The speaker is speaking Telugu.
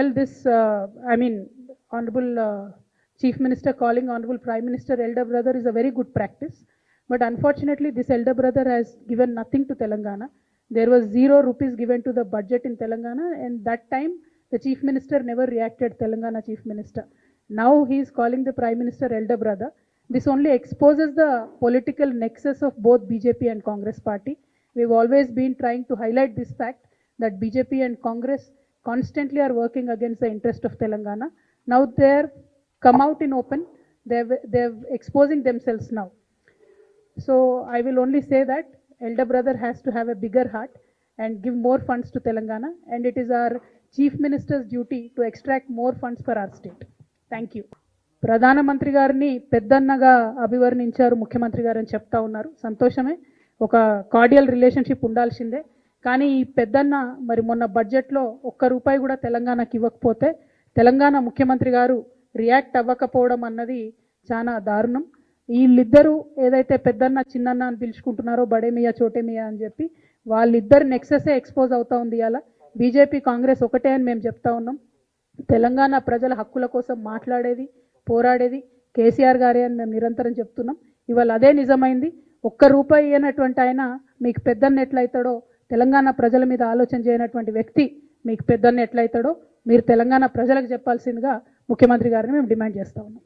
Well, this, I mean, Honorable Chief Minister calling Honorable Prime Minister elder brother is a very good practice. But unfortunately, this elder brother has given nothing to Telangana. There was 0 rupees given to the budget in Telangana, and that time the Chief Minister never reacted, Telangana Chief Minister. Now he is calling the Prime Minister elder brother. This only exposes the political nexus of both BJP and Congress party. We've always been trying to highlight this fact that BJP and Congress constantly are working against the interest of Telangana. Now they're come out in open. They're exposing themselves now. So I will only say that elder brother has to have a bigger heart and give more funds to Telangana, and it is our Chief Minister's duty to extract more funds for our state. Thank you. ప్రధానమంత్రి గారిని పెద్దన్నగా అభివర్ణించారు ముఖ్యమంత్రి గారు అని చెప్తా ఉన్నారు. సంతోషమే, ఒక కార్డియల్ రిలేషన్షిప్ ఉండాల్సిందే. కానీ ఈ పెద్దన్న మరి మొన్న బడ్జెట్లో ఒక్క రూపాయి కూడా తెలంగాణకి ఇవ్వకపోతే తెలంగాణ ముఖ్యమంత్రి గారు రియాక్ట్ అవ్వకపోవడం అన్నది చాలా దారుణం. వీళ్ళిద్దరూ ఏదైతే పెద్దన్న చిన్నన్న అని పిలుచుకుంటున్నారో బడేమియా చోటేమియా అని చెప్పి వాళ్ళిద్దరు నెక్సెసే ఎక్స్పోజ్ అవుతా ఉంది. ఇలా బీజేపీ కాంగ్రెస్ ఒకటే అని మేము చెప్తా ఉన్నాం. తెలంగాణ ప్రజల హక్కుల కోసం మాట్లాడేది పోరాడేది కేసీఆర్ గారే అని మేము నిరంతరం చెప్తున్నాం. ఇవాళ అదే నిజమైంది. ఒక్క రూపాయి ఇవ్వనటువంటి ఆయన మీకు పెద్దన్న ఎట్లయితాడో, తెలంగాణ ప్రజల మీద ఆలోచన చేయనటువంటి వ్యక్తి మీకు పెద్దన్న ఎట్లయితాడో మీరు తెలంగాణ ప్రజలకు చెప్పాల్సిందిగా ముఖ్యమంత్రి గారిని మేము డిమాండ్ చేస్తా ఉన్నాం.